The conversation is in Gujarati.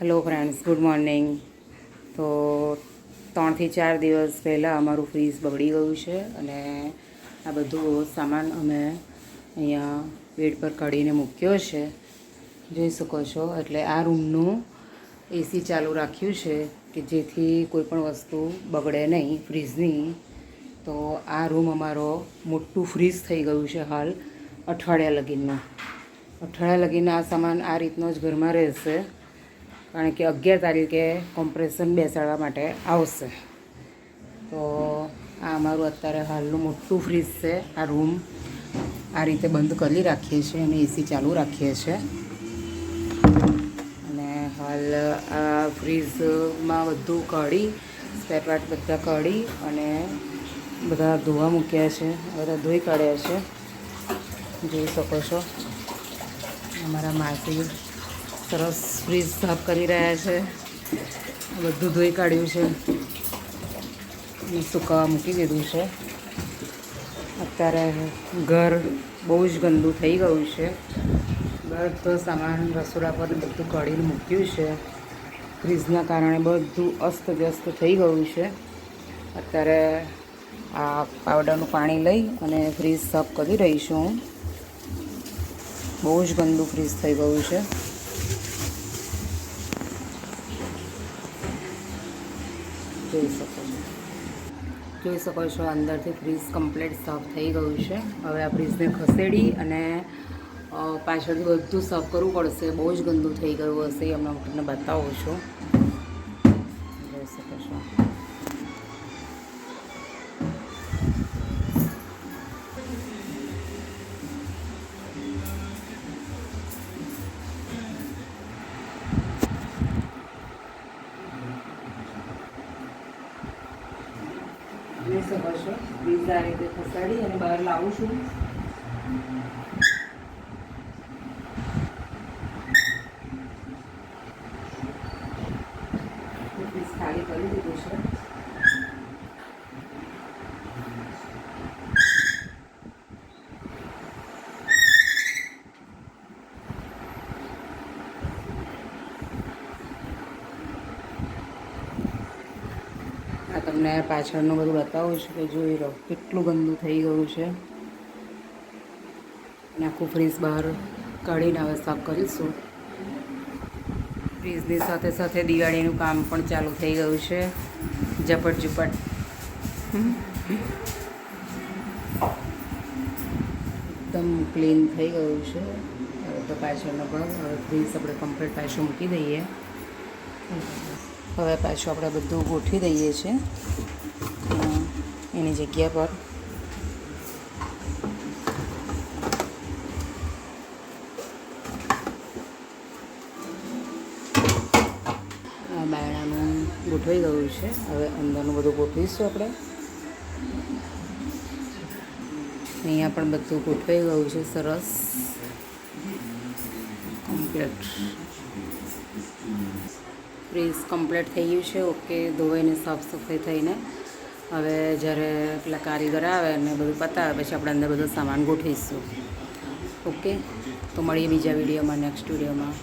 Hello friends, good morning. તો 3 થી 4 દિવસ પહેલાં અમારું ફ્રીજ બગડી ગયું છે અને આ બધું સામાન અમે અહીંયા બેડ પર કાઢીને મૂક્યો છે, જોઈ શકો છો. એટલે આ રૂમનું એસી ચાલુ રાખ્યું છે કે જેથી કોઈ પણ વસ્તુ બગડે નહીં ફ્રીજની. તો આ રૂમ અમારો મોટું ફ્રીજ થઈ ગયું છે હાલ અઠવાડિયા લગીને આ સામાન આ રીતનો જ ઘરમાં રહેશે, કારણ કે 11 તારીખે કોમ્પ્રેશન બેસાડવા માટે આવશે. તો આ અમારું અત્યારે હાલનું મોટું ફ્રીજ છે. આ રૂમ આ રીતે બંધ કરી રાખીએ છીએ અને એસી ચાલુ રાખીએ છીએ. અને હાલ આ ફ્રીજમાં બધું કાઢી સ્પેરપાર્ટ બધા કાઢી અને બધા ધોવા મૂક્યા છે, બધા ધોઈ કાઢ્યા છે, જોઈ શકો છો. અમારા માસી સરસ ફ્રીજ સાફ કરી રહ્યા છે. બધું ધોઈ કાઢ્યું છે અને સુકાવા મૂકી દીધું છે. અત્યારે ઘર બહુ જ ગંદુ થઈ ગયું છે. બધો સામાન રસોડા પર બધું કાઢીને મૂક્યું છે. ફ્રીજના કારણે બધું અસ્તવ્યસ્ત થઈ ગયું છે. અત્યારે આ પાવડરનું પાણી લઈ અને ફ્રીજ સાફ કરી રહી છું હું. બહુ જ ગંદુ ફ્રીજ થઈ ગયું છે. જોઈ શકો છો અંદરથી ફ્રીજ કમ્પ્લીટ સાફ થઈ ગયું છે. હવે આ ફ્રીજને ખસેડી અને પાછળથી બધું સાફ કરવું પડશે. બહુ જ ગંદુ થઈ ગયું હશે, એ હમણાં હું તમને બતાવું છું. જોઈ શકો છો. જોઈ શકો છો ફ્રીજ આ રીતે ખસાડી અને બહાર લાવું છું. ફ્રીજ ખાલી કરી દીધું છે. આ તમને પાછળનું બધું બતાવું છું કે જોઈ લો કેટલું ગંદુ થઈ ગયું છે. અને આખું ફ્રીજ બહાર કાઢીને હવે સાફ કરીશું. ફ્રીજની સાથે સાથે દિવાળીનું કામ પણ ચાલુ થઈ ગયું છે. ઝપટ ઝપટ એકદમ ક્લીન થઈ ગયું છે. હવે તો પાછળનો ભાગ હવે ફ્રીજ આપણે કમ્પ્લીટ પાછું મૂકી દઈએ. હવે પાછું આપણે બધું ગોઠવી દઈએ છીએ એની જગ્યા પર. આ બાયણાનું ગોઠવાઈ ગયું છે. હવે અંદરનું બધું ગોઠવીશું આપણે. અહીંયા પણ બધું ગોઠવાઈ ગયું છે સરસ કમ્પ્લીટ. ફ્રીજ કમ્પ્લીટ થઈ ગયું છે. ઓકે, ધોવાઈને સાફ સફાઈ થઈને હવે જ્યારે પેલા કારીગર આવે અને બધું પતાવે પછી આપણે અંદર બધો સામાન ગોઠવીશું. ઓકે, તો મળીએ બીજા વિડીયોમાં, નેક્સ્ટ વિડીયોમાં.